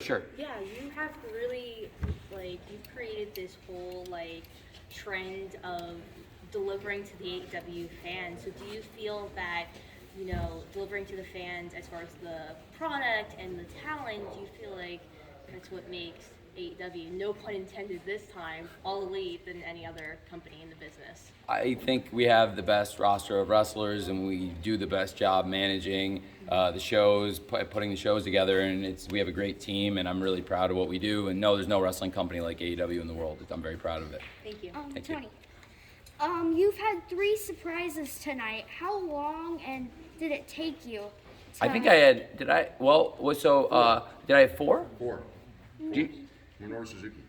Sure. Yeah, you have really, you've created this whole, trend of delivering to the AEW fans. So do you feel that, delivering to the fans as far as the product and the talent, do you feel like that's what makes AEW, no pun intended this time, all elite than any other company in the business? I think we have the best roster of wrestlers, and we do the best job managing the shows, putting the shows together, and we have a great team, and I'm really proud of what we do. And no, there's no wrestling company like AEW in the world. I'm very proud of it. Thank you. Thank Tony, you. you've had 3 surprises tonight. How long and did it take you? I think I had. Did I? Well, did I have 4? 4. Do you- Minoru Suzuki.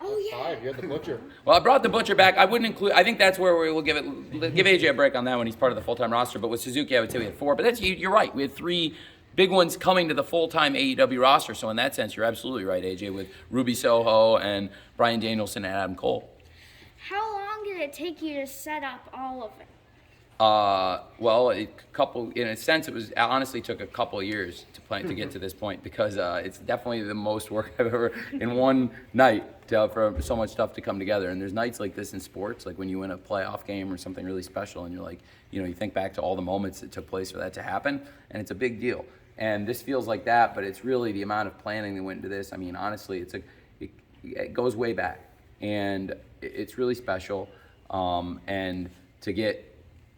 Oh yeah. 5. You had the butcher. Well, I brought the Butcher back. I wouldn't include. I think that's where we will give AJ a break on that one. He's part of the full-time roster. But with Suzuki, I would say we had 4. But you're right. We had 3 big ones coming to the full-time AEW roster. So in that sense, you're absolutely right, AJ, with Ruby Soho and Bryan Danielson and Adam Cole. How long did it take you to set up all of it? Well, in a sense, it honestly took a couple of years to get to this point, because it's definitely the most work I've ever in one night for so much stuff to come together. And there's nights like this in sports, like when you win a playoff game or something really special, and you're like, you think back to all the moments that took place for that to happen, and it's a big deal. And this feels like that, but it's really the amount of planning that went into this. I mean, honestly, it goes way back, and it's really special. And to get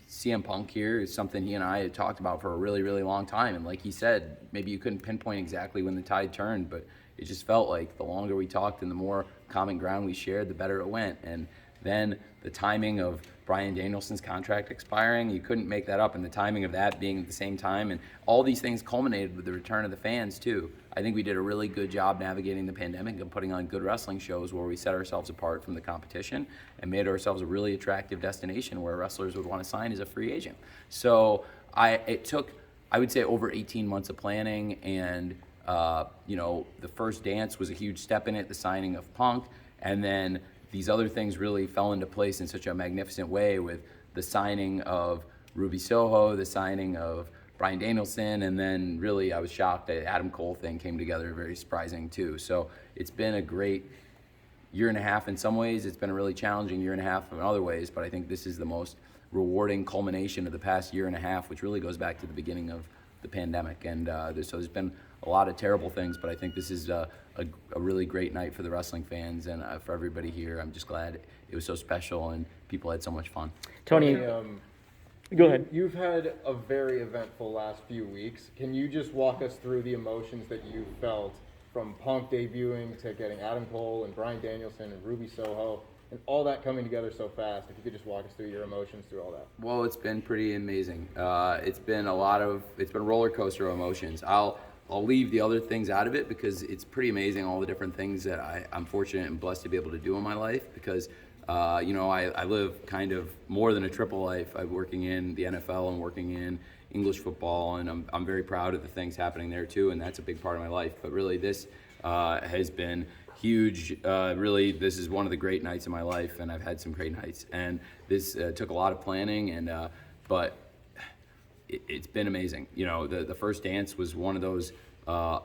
CM Punk here is something he and I had talked about for a really, really long time. And like he said, maybe you couldn't pinpoint exactly when the tide turned, but it just felt like the longer we talked and the more common ground we shared, the better it went. And then the timing of Bryan Danielson's contract expiring, you couldn't make that up, and the timing of that being at the same time, and all these things culminated with the return of the fans too. I think we did a really good job navigating the pandemic and putting on good wrestling shows where we set ourselves apart from the competition and made ourselves a really attractive destination where wrestlers would want to sign as a free agent. So it took, I would say, over 18 months of planning, and the first dance was a huge step in it, the signing of Punk, and then these other things really fell into place in such a magnificent way with the signing of Ruby Soho, the signing of Bryan Danielson, and then really I was shocked that Adam Cole thing came together, very surprising too. So it's been a great year and a half in some ways. It's been a really challenging year and a half in other ways, but I think this is the most rewarding culmination of the past year and a half, which really goes back to the beginning of the pandemic. And so there's been a lot of terrible things, but I think this is a really great night for the wrestling fans and for everybody here. I'm just glad it was so special and people had so much fun. Tony, go ahead. You've had a very eventful last few weeks. Can you just walk us through the emotions that you felt from Punk debuting to getting Adam Cole and Bryan Danielson and Ruby Soho and all that coming together so fast? If you could just walk us through your emotions through all that. Well, it's been pretty amazing. It's been roller coaster emotions. I'll leave the other things out of it because it's pretty amazing all the different things that I'm fortunate and blessed to be able to do in my life, because I live kind of more than a triple life. I'm working in the NFL and working in English football, and I'm very proud of the things happening there too, and that's a big part of my life. But really this has been huge. Really, this is one of the great nights of my life, and I've had some great nights. And this took a lot of planning, but it's been amazing. The first dance was one of those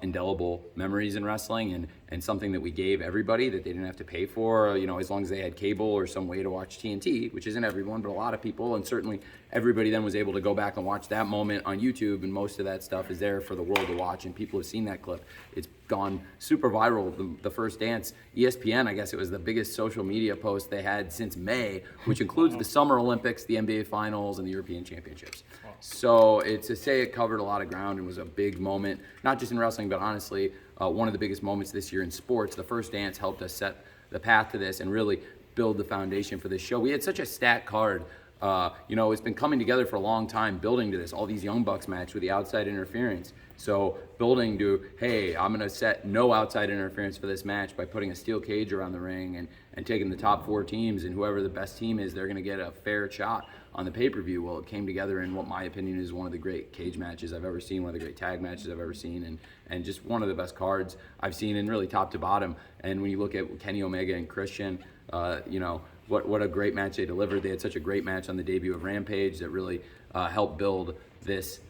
indelible memories in wrestling, and something that we gave everybody that they didn't have to pay for, as long as they had cable or some way to watch TNT, which isn't everyone, but a lot of people, and certainly everybody then was able to go back and watch that moment on YouTube, and most of that stuff is there for the world to watch, and people have seen that clip. It's gone super viral, the first dance. ESPN, I guess it was the biggest social media post they had since May, which includes the Summer Olympics, the NBA Finals, and the European Championships. So it's to say it covered a lot of ground and was a big moment, not just in wrestling, but honestly, one of the biggest moments this year in sports. The first dance helped us set the path to this and really build the foundation for this show. We had such a stacked card. It's been coming together for a long time, building to this, all these Young Bucks match with the outside interference. So building to, hey, I'm going to set no outside interference for this match by putting a steel cage around the ring and taking the top 4 teams, and whoever the best team is, they're going to get a fair shot on the pay-per-view. Well, it came together in what my opinion is one of the great cage matches I've ever seen, one of the great tag matches I've ever seen, and just one of the best cards I've seen, and really top to bottom. And when you look at Kenny Omega and Christian, what a great match they delivered. They had such a great match on the debut of Rampage that really helped build this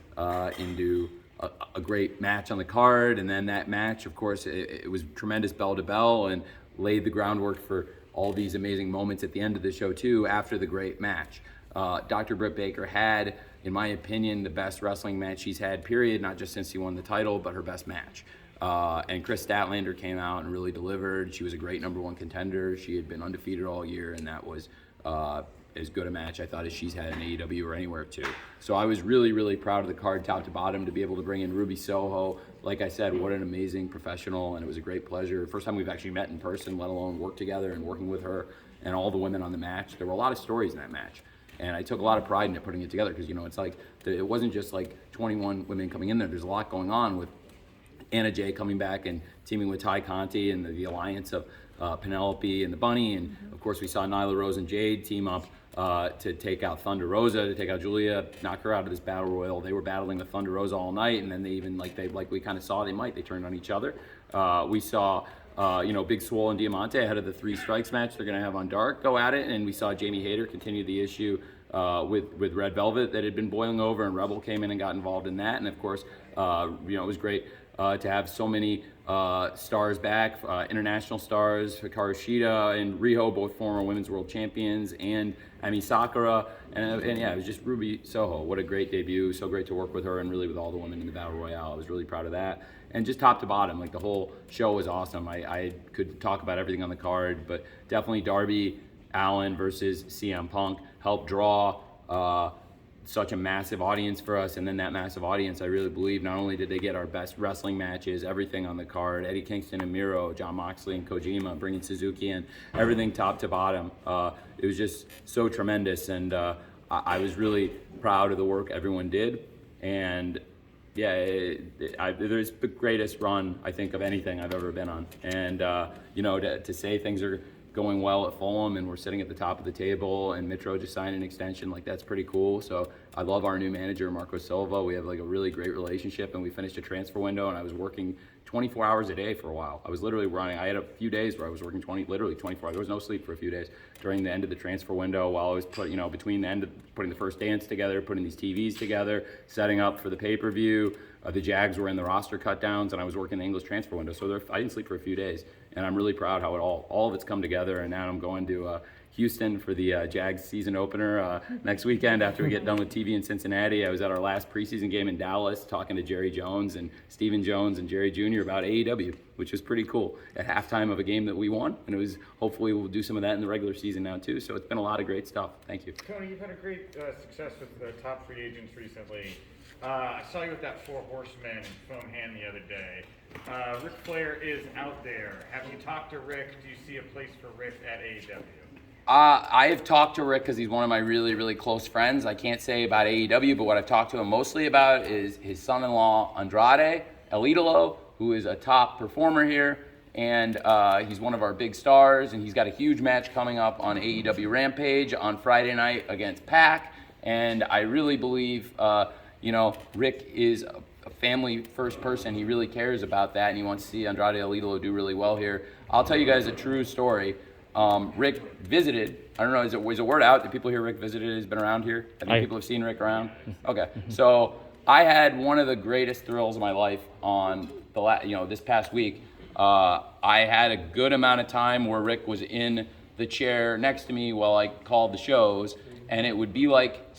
into a great match on the card, and then that match, of course, it was tremendous bell to bell and laid the groundwork for all these amazing moments at the end of the show too after the great match. Dr. Britt Baker had, in my opinion, the best wrestling match she's had, period, not just since she won the title, but her best match. And Chris Statlander came out and really delivered. She was a great number one contender. She had been undefeated all year, and that was as good a match I thought as she's had in AEW or anywhere too. So I was really, really proud of the card top to bottom to be able to bring in Ruby Soho. Like I said, what an amazing professional, and it was a great pleasure. First time we've actually met in person, let alone worked together, and working with her and all the women on the match. There were a lot of stories in that match. And I took a lot of pride in it, putting it together, because, it's like, it wasn't just like 21 women coming in there. There's a lot going on with Anna Jay coming back and teaming with Ty Conti and the alliance of Penelope and the Bunny. And of course, we saw Nyla Rose and Jade team up to take out Thunder Rosa, to take out Julia, knock her out of this battle royal. They were battling with Thunder Rosa all night, and then they even, like we kind of saw they turned on each other. We saw Big Swole and Diamante ahead of the 3 strikes match they're going to have on Dark go at it, and we saw Jamie Hayter continue the issue with Red Velvet that had been boiling over, and Rebel came in and got involved in that. And of course, it was great to have so many stars back, international stars, Hikaru Shida and Riho, both former women's world champions, and Ami Sakura, and yeah, it was just Ruby Soho. What a great debut! So great to work with her, and really with all the women in the Battle Royale. I was really proud of that. And just top to bottom, like the whole show was awesome. I could talk about everything on the card, but definitely Darby Allin versus CM Punk helped draw such a massive audience for us. And then that massive audience, I really believe, not only did they get our best wrestling matches, everything on the card, Eddie Kingston and Miro, Jon Moxley and Kojima, bringing Suzuki in, everything top to bottom. It was just so tremendous, and I was really proud of the work everyone did. And yeah, there's the greatest run, I think, of anything I've ever been on. And, to say things are going well at Fulham and we're sitting at the top of the table and Mitro just signed an extension, like, that's pretty cool. So I love our new manager, Marco Silva. We have like a really great relationship, and we finished a transfer window, and I was working 24 hours a day for a while. I was literally running. I had a few days where I was working 24 hours. There was no sleep for a few days during the end of the transfer window while I was between the end of putting the first dance together, putting these TVs together, setting up for the pay-per-view. The Jags were in the roster cut downs, and I was working the English transfer window. So I didn't sleep for a few days, and I'm really proud how all of it's come together. And now I'm going to Houston for the Jags season opener next weekend after we get done with TV in Cincinnati. I was at our last preseason game in Dallas talking to Jerry Jones and Stephen Jones and Jerry Jr. about AEW, which was pretty cool, at halftime of a game that we won. And it was, hopefully we'll do some of that in the regular season now too. So it's been a lot of great stuff. Thank you. Tony, you've had a great success with the top free agents recently. I saw you with that 4 Horsemen foam hand the other day. Ric Flair is out there. Have you talked to Rick? Do you see a place for Rick at AEW? I have talked to Rick because he's one of my really, really close friends. I can't say about AEW, but what I've talked to him mostly about is his son-in-law, Andrade El Idolo, who is a top performer here, and he's one of our big stars, and he's got a huge match coming up on AEW Rampage on Friday night against Pac, and I really believe, Rick is a family-first person. He really cares about that, and he wants to see Andrade El Idolo do really well here. I'll tell you guys a true story. Rick visited. I don't know, is it word out? Did people hear Rick visited? Has been around here? I think people have seen Rick around. Okay, so I had one of the greatest thrills of my life on this past week. I had a good amount of time where Rick was in the chair next to me while I called the shows, and it would be like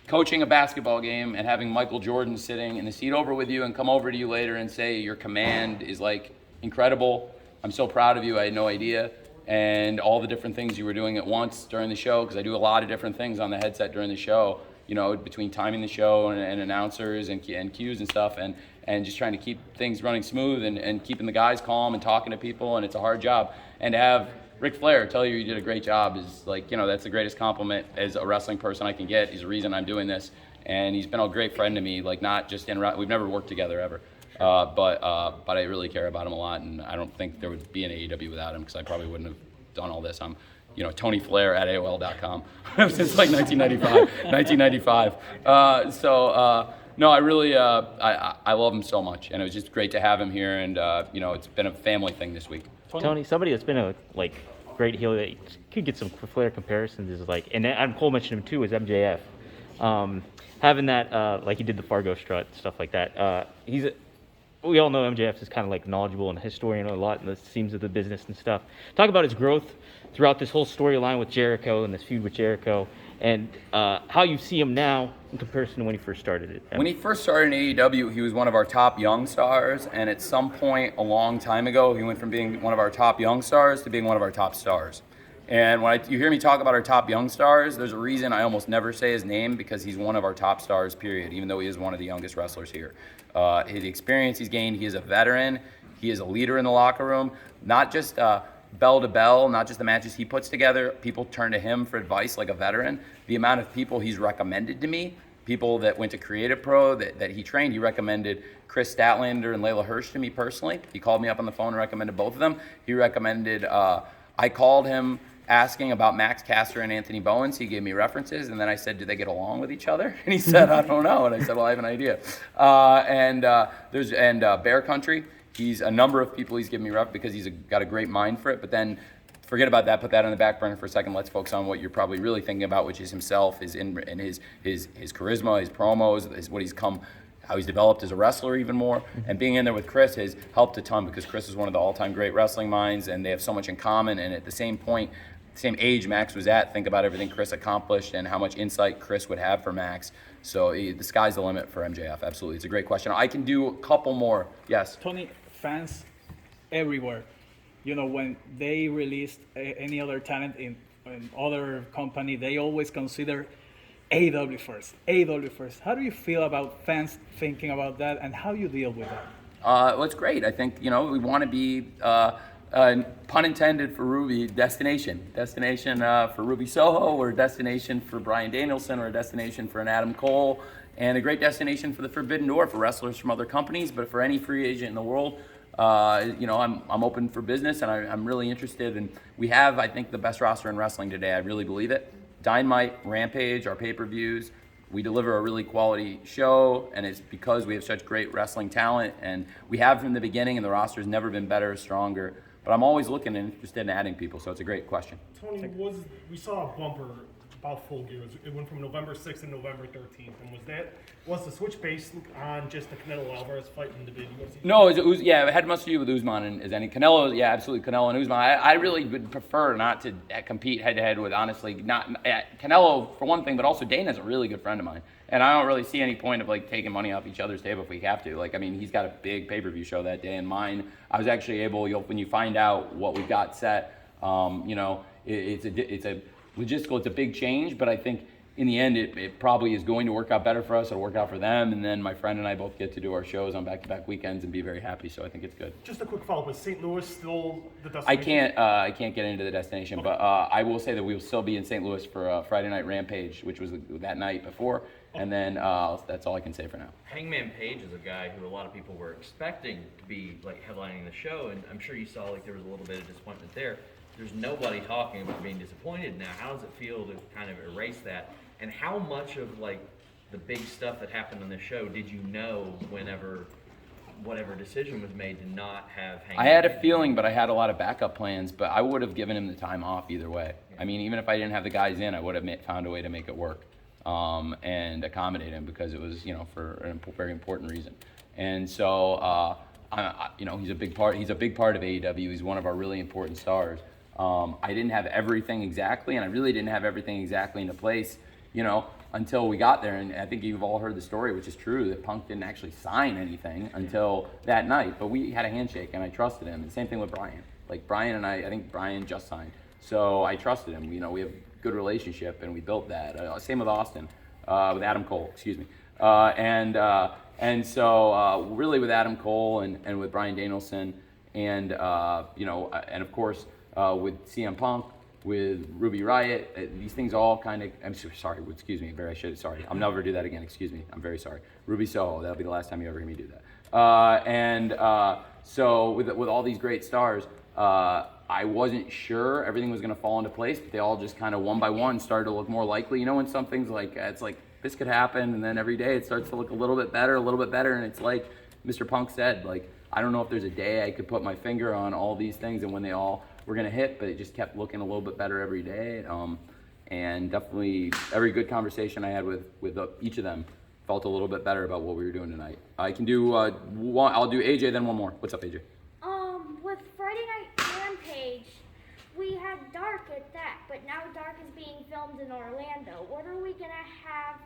coaching a basketball game and having Michael Jordan sitting in the seat over with you and come over to you later and say your command is like incredible. I'm so proud of you, I had no idea. And all the different things you were doing at once during the show, because I do a lot of different things on the headset during the show, between timing the show and announcers and cues and stuff, and just trying to keep things running smooth and keeping the guys calm and talking to people, and it's a hard job. And to have Ric Flair tell you did a great job is like, that's the greatest compliment as a wrestling person I can get. He's the reason I'm doing this. And he's been a great friend to me, like not just we've never worked together ever. But I really care about him a lot, and I don't think there would be an AEW without him, because I probably wouldn't have done all this. I'm, Tony Flair at AOL.com since like 1995. No, I really, I love him so much, and it was just great to have him here, and it's been a family thing this week. Tony, somebody that's been a great heel that could get some Flair comparisons is and Cole mentioned him too, is MJF. Having that, like he did the Fargo strut, stuff like that. We all know MJF is kind of like knowledgeable and a historian a lot in the seams of the business and stuff. Talk about his growth throughout this whole storyline with Jericho and this feud with Jericho, and how you see him now in comparison to when he first started it. When he first started in AEW, he was one of our top young stars, and at some point a long time ago, he went from being one of our top young stars to being one of our top stars. And when you hear me talk about our top young stars, there's a reason I almost never say his name, because he's one of our top stars, period, even though he is one of the youngest wrestlers here. His experience he's gained, he is a veteran, he is a leader in the locker room, not just bell to bell, not just the matches he puts together. People turn to him for advice like a veteran. The amount of people he's recommended to me, people that went to Creative Pro, that he trained, he recommended Chris Statlander and Layla Hirsch to me personally. He called me up on the phone and recommended both of them. He recommended, I called him asking about Max Caster and Anthony Bowens. He gave me references, and then I said, do they get along with each other? And he said, I don't know. And I said, well, I have an idea. There's Bear Country. He's a number of people he's given me because he's got a great mind for it. But then forget about that. Put that on the back burner for a second. Let's focus on what you're probably really thinking about, which is himself, his charisma, his promos, what he's come, how he's developed as a wrestler even more. And being in there with Chris has helped a ton, because Chris is one of the all-time great wrestling minds, and they have so much in common. And at the same point, same age Max was at, think about everything Chris accomplished and how much insight Chris would have for Max. So the sky's the limit for MJF. Absolutely. It's a great question. I can do a couple more. Yes. Tony, fans everywhere, when they released any other talent in other company, they always consider AEW first. AEW first. How do you feel about fans thinking about that, and how you deal with that? Well, it's great. I think, we want to be, pun intended for Ruby, destination for Ruby Soho, or a destination for Bryan Danielson, or a destination for an Adam Cole, and a great destination for the Forbidden Door for wrestlers from other companies. But for any free agent in the world, I'm open for business, and I'm really interested. And we have, I think, the best roster in wrestling today. I really believe it. Dynamite, Rampage, our pay-per-views, we deliver a really quality show, and it's because we have such great wrestling talent, and we have from the beginning, and the roster's never been better or stronger. But I'm always looking and interested in adding people, so it's a great question. Tony, we saw a bumper about Full Gear. It went from November 6th to November 13th, and was the switch based on just the Canelo Alvarez fight in the UFC? No, it had much to do with Usman and Canelo. Yeah, absolutely, Canelo and Usman. I really would prefer not to compete head to head with, honestly, not Canelo for one thing, but also Dana's a really good friend of mine, and I don't really see any point of taking money off each other's table if we have to. He's got a big pay-per-view show that day, and mine, I was actually able. When you find out what we've got set, it's a logistical. It's a big change, but I think in the end, it probably is going to work out better for us. It'll work out for them, and then my friend and I both get to do our shows on back-to-back weekends and be very happy. So I think it's good. Just a quick follow-up: is St. Louis still the destination? I can't get into the destination, okay. But I will say that we will still be in St. Louis for Friday Night Rampage, which was that night before, and then that's all I can say for now. Hangman Page is a guy who a lot of people were expecting to be headlining the show, and I'm sure you saw there was a little bit of disappointment there. There's nobody talking about being disappointed now. How does it feel to kind of erase that? And how much of the big stuff that happened on the show did you know whatever decision was made to not have Hangman? I had a feeling, but I had a lot of backup plans, but I would have given him the time off either way. Yeah. Even if I didn't have the guys in, I would have found a way to make it work and accommodate him, because it was, for a very important reason. And so, he's a big part. He's a big part of AEW. He's one of our really important stars. I didn't have everything exactly, and I really didn't have everything exactly into place, until we got there. And I think you've all heard the story, which is true, that Punk didn't actually sign anything until that night. But we had a handshake, and I trusted him. And same thing with Brian. Brian and I think Brian just signed. So I trusted him. We have a good relationship, and we built that. Same with Austin, with Adam Cole, excuse me. And so really with Adam Cole and with Bryan Danielson, and and of course with CM Punk, with Ruby Riott, these things all kind of. I'm sorry. Excuse me. I'll never do that again. Excuse me. I'm very sorry. Ruby Soho. That'll be the last time you ever hear me do that. So with all these great stars, I wasn't sure everything was going to fall into place, but they all just kind of one by one started to look more likely. When some things it's like this could happen, and then every day it starts to look a little bit better, and it's like Mr. Punk said, I don't know if there's a day I could put my finger on all these things and when they all were going to hit, but it just kept looking a little bit better every day. and definitely every good conversation I had with each of them felt a little bit better about what we were doing tonight. I can do one. I'll do AJ, then one more. What's up, AJ? With Friday Night Rampage, we had Dark at that, but now Dark is being filmed in Orlando. What are we gonna have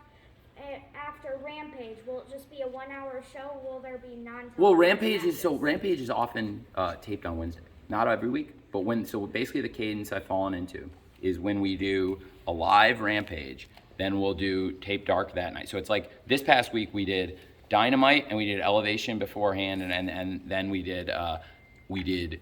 after Rampage? Will it just be a 1 hour show? Will there be Well, Rampage is often taped on Wednesday. Not every week, but so basically the cadence I've fallen into is when we do a live Rampage, then we'll do tape Dark that night. So it's like this past week we did Dynamite and we did Elevation beforehand, and then we did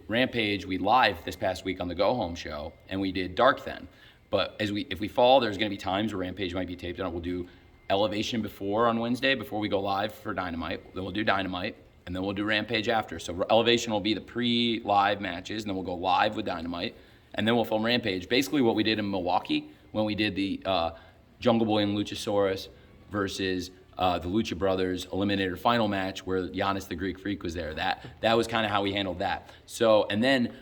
Rampage. We live this past week on the Go Home show, and we did Dark then. But if we fall, there's going to be times where Rampage might be taped on. We'll do Elevation before on Wednesday before we go live for Dynamite. Then we'll do Dynamite, and then we'll do Rampage after. So Elevation will be the pre-live matches, and then we'll go live with Dynamite, and then we'll film Rampage. Basically what we did in Milwaukee when we did the Jungle Boy and Luchasaurus versus the Lucha Brothers Eliminator final match where Giannis the Greek Freak was there. That was kind of how we handled that. So, and then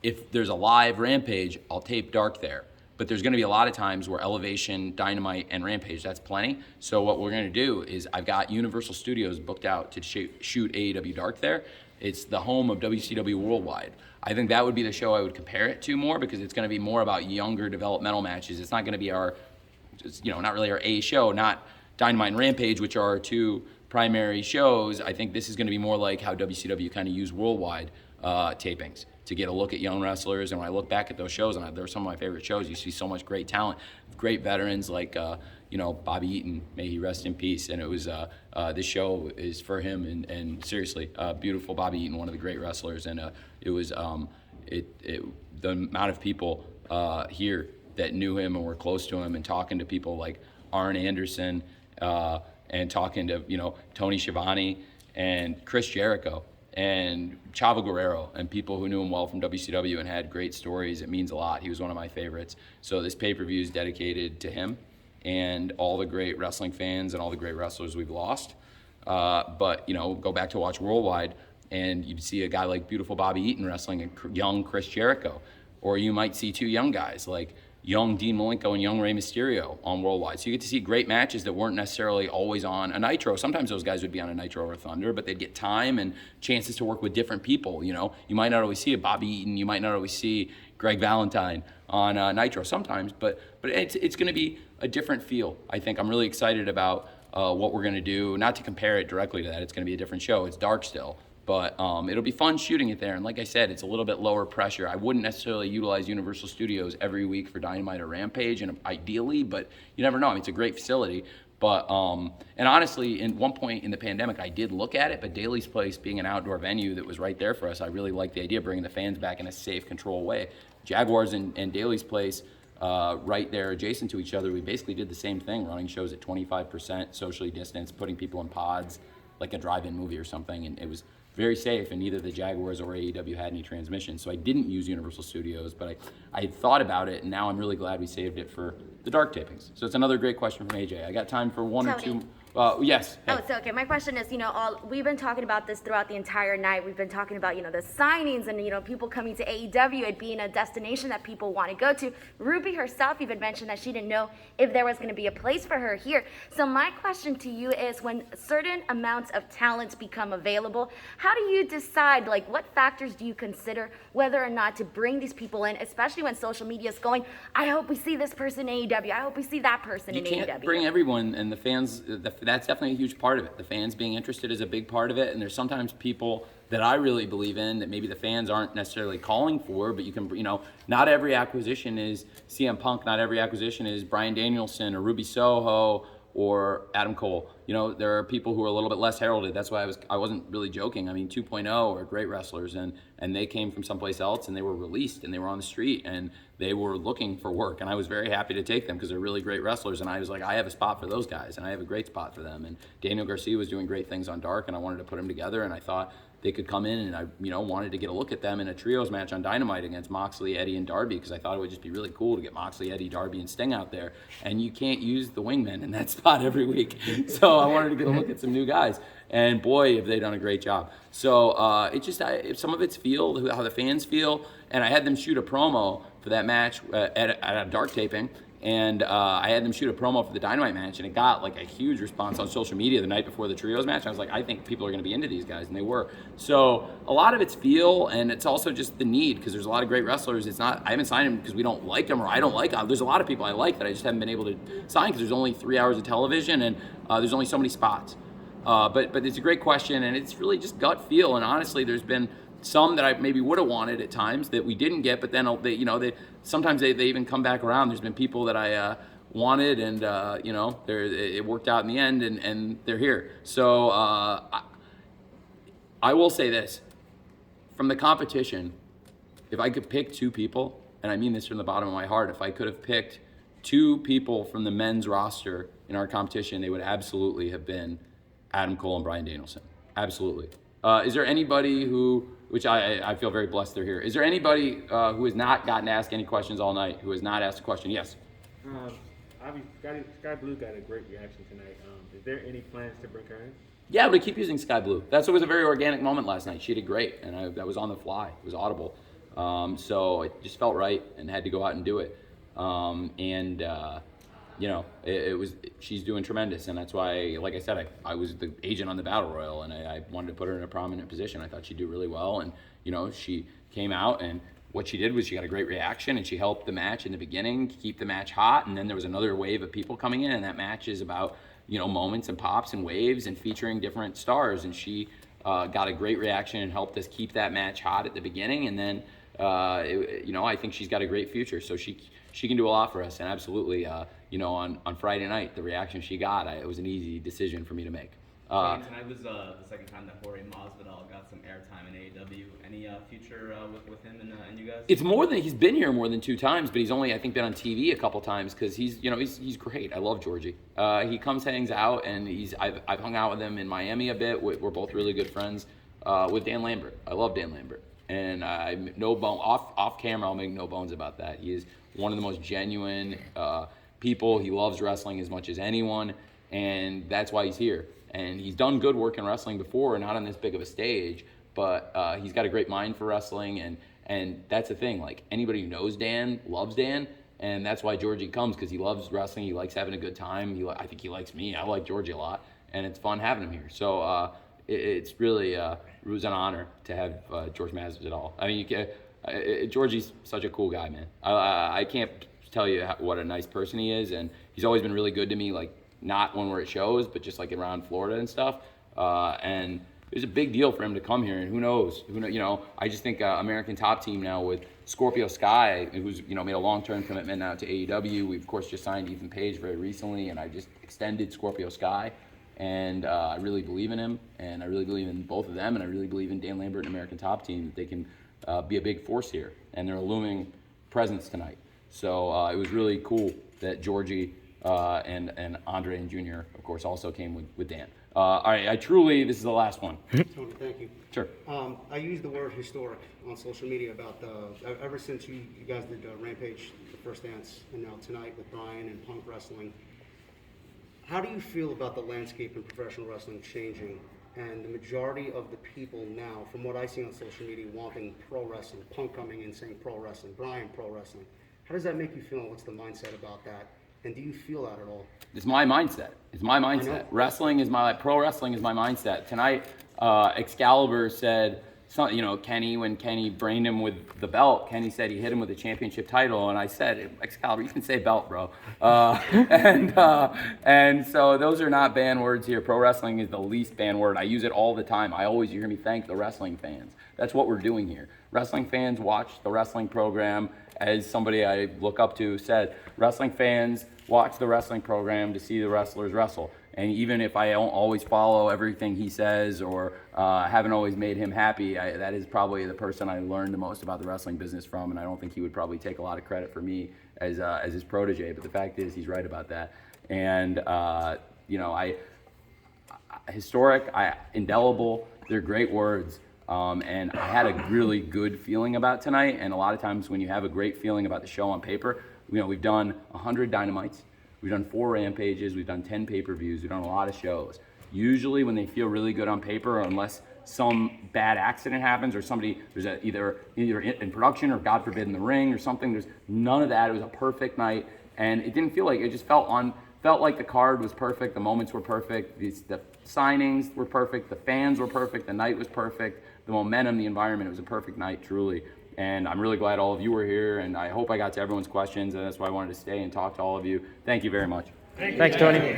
if there's a live Rampage, I'll tape Dark there. But there's going to be a lot of times where Elevation, Dynamite, and Rampage, that's plenty. So what we're going to do is I've got Universal Studios booked out to shoot AEW Dark there. It's the home of WCW Worldwide. I think that would be the show I would compare it to more because it's going to be more about younger developmental matches. It's not going to be not really our A show, not Dynamite and Rampage, which are our two primary shows. I think this is going to be more like how WCW kind of use Worldwide tapings to get a look at young wrestlers. And when I look back at those shows, and they're some of my favorite shows, you see so much great talent, great veterans like Bobby Eaton, may he rest in peace. And it was this show is for him, and seriously, beautiful Bobby Eaton, one of the great wrestlers. And it was the amount of people here that knew him and were close to him, and talking to people like Arn Anderson, and talking to Tony Schiavone and Chris Jericho and Chavo Guerrero and people who knew him well from WCW and had great stories. It means a lot. He was one of my favorites. So this pay-per-view is dedicated to him and all the great wrestling fans and all the great wrestlers we've lost. But go back to watch Worldwide and you'd see a guy like beautiful Bobby Eaton wrestling a young Chris Jericho, or you might see two young guys like young Dean Malenko and young Rey Mysterio on Worldwide. So you get to see great matches that weren't necessarily always on a Nitro. Sometimes those guys would be on a Nitro or Thunder, but they'd get time and chances to work with different people. You might not always see a Bobby Eaton, you might not always see Greg Valentine on Nitro sometimes, but it's going to be a different feel. I think I'm really excited about what we're going to do. Not to compare it directly to that, it's going to be a different show. It's Dark still. But it'll be fun shooting it there. And like I said, it's a little bit lower pressure. I wouldn't necessarily utilize Universal Studios every week for Dynamite or Rampage, and ideally, but you never know. I mean, it's a great facility. But, and honestly, in one point in the pandemic, I did look at it, but Daly's Place being an outdoor venue that was right there for us, I really liked the idea of bringing the fans back in a safe, control way. Jaguars and Daly's Place, right there adjacent to each other, we basically did the same thing, running shows at 25%, socially distanced, putting people in pods, like a drive-in movie or something, and it was very safe, and neither the Jaguars or AEW had any transmission. So I didn't use Universal Studios, but I had thought about it, and now I'm really glad we saved it for the Dark tapings. So it's another great question from AJ. I got time for one or two. Yes. Oh, so okay. My question is, we've been talking about this throughout the entire night. We've been talking about, the signings and, people coming to AEW, it being a destination that people want to go to. Ruby herself even mentioned that she didn't know if there was going to be a place for her here. So my question to you is, when certain amounts of talents become available, how do you decide, what factors do you consider whether or not to bring these people in, especially when social media is going, I hope we see this person in AEW, I hope we see that person in AEW. You can't bring everyone, and the fans, that's definitely a huge part of it. The fans being interested is a big part of it, and there's sometimes people that I really believe in that maybe the fans aren't necessarily calling for, but you can, not every acquisition is CM Punk, not every acquisition is Bryan Danielson or Ruby Soho or Adam Cole. There are people who are a little bit less heralded. That's why I wasn't really joking. I mean, 2.0 are great wrestlers, and they came from someplace else, and they were released, and they were on the street, and they were looking for work, and I was very happy to take them because they're really great wrestlers, and I was like, I have a spot for those guys, and I have a great spot for them. And Daniel Garcia was doing great things on Dark, and I wanted to put them together, and I thought they could come in, and I wanted to get a look at them in a trios match on Dynamite against Moxley, Eddie, and Darby, because I thought it would just be really cool to get Moxley, Eddie, Darby, and Sting out there. And you can't use the wingmen in that spot every week. So I wanted to get a look at some new guys. And boy, have they done a great job. So it's just, some of it's how the fans feel. And I had them shoot a promo for that match at a dark taping. And I had them shoot a promo for the Dynamite match, and it got like a huge response on social media the night before the trios match. I was like, I think people are going to be into these guys, and they were. So a lot of it's feel, and it's also just the need, because there's a lot of great wrestlers. It's not, I haven't signed them because we don't like them, or I don't like them. There's a lot of people I like that I just haven't been able to sign because there's only 3 hours of television, and there's only so many spots. But it's a great question, and it's really just gut feel. And honestly, there's been some that I maybe would have wanted at times that we didn't get, but then they sometimes they even come back around. There's been people that I wanted, and it worked out in the end, and they're here. So I will say this: from the competition, if I could pick 2 people, and I mean this from the bottom of my heart, if I could have picked 2 people from the men's roster in our competition, they would absolutely have been Adam Cole and Bryan Danielson. Absolutely. Is there anybody who, which I feel very blessed they're here, is there anybody who has not gotten to ask any questions all night, who has not asked a question? Yes? Sky Blue got a great reaction tonight. Is there any plans to bring her in? Yeah, but I keep using Sky Blue. It was a very organic moment last night. She did great, and that was on the fly. It was audible. So it just felt right and had to go out and do it. She's doing tremendous, and that's why, like I said, I was the agent on the Battle Royal, and I wanted to put her in a prominent position. I thought she'd do really well, and she came out, and what she did was she got a great reaction, and she helped the match in the beginning keep the match hot, and then there was another wave of people coming in, and that match is about moments and pops and waves and featuring different stars, and she got a great reaction and helped us keep that match hot at the beginning, and then I think she's got a great future, so she can do a lot for us, and absolutely, on Friday night, the reaction she got, it was an easy decision for me to make. Tonight was the second time that Jorge Masvidal got some airtime in AEW. Any future with him and you guys? It's more than, he's been here more than 2 times, but he's only, I think, been on TV a couple times because he's great. I love Georgie. He comes, hangs out, and I've hung out with him in Miami a bit. We're both really good friends with Dan Lambert. I love Dan Lambert, and off camera, I'll make no bones about that. He is one of the most genuine people. He loves wrestling as much as anyone, and that's why he's here. And he's done good work in wrestling before, not on this big of a stage, but he's got a great mind for wrestling, and that's the thing. Like, anybody who knows Dan loves Dan, and that's why Georgie comes, because he loves wrestling. He likes having a good time. I think he likes me. I like Georgie a lot, and it's fun having him here. So it's really it was an honor to have George Masvidal. I mean, Georgie's such a cool guy, man. I can't tell you what a nice person he is, and he's always been really good to me, like, not when we're at shows, but just like around Florida and stuff. And it was a big deal for him to come here, and who knows? I just think American Top Team now with Scorpio Sky, who's made a long-term commitment now to AEW. We of course just signed Ethan Page very recently, and I just extended Scorpio Sky, and I really believe in him, and I really believe in both of them, and I really believe in Dan Lambert and American Top Team, that they can be a big force here, and they're a looming presence tonight. So it was really cool that Georgie and Andre and Jr., of course, also came with Dan. All right, this is the last one. Tony, thank you. Sure. I used the word historic on social media about ever since you guys did Rampage, the first dance, and now tonight with Brian and Punk Wrestling. How do you feel about the landscape in professional wrestling changing, and the majority of the people now, from what I see on social media, wanting pro wrestling, Punk coming in saying pro wrestling, Brian pro wrestling? How does that make you feel, and what's the mindset about that? And do you feel that at all? It's my mindset. Pro wrestling is my mindset. Tonight, Excalibur said, Kenny, when Kenny brained him with the belt, Kenny said he hit him with the championship title, and I said, Excalibur, you can say belt, bro. And so those are not banned words here. Pro wrestling is the least banned word. I use it all the time. You hear me thank the wrestling fans. That's what we're doing here. Wrestling fans watch the wrestling program. As somebody I look up to said, wrestling fans watch the wrestling program to see the wrestlers wrestle. And even if I don't always follow everything he says, or haven't always made him happy, that is probably the person I learned the most about the wrestling business from, and I don't think he would probably take a lot of credit for me as his protege, but the fact is he's right about that. And, historic, indelible, they're great words. And I had a really good feeling about tonight. And a lot of times when you have a great feeling about the show on paper, we've done 100 Dynamites, we've done 4 Rampages, we've done 10 pay-per-views, we've done a lot of shows. Usually when they feel really good on paper, unless some bad accident happens or there's either in production or God forbid in the ring or something, there's none of that. It was a perfect night, and it didn't feel like it. Just felt like the card was perfect, the moments were perfect, the signings were perfect, the fans were perfect, the night was perfect, the momentum, the environment. It was a perfect night, truly. And I'm really glad all of you were here, and I hope I got to everyone's questions, and that's why I wanted to stay and talk to all of you. Thank you very much. Thanks, Tony.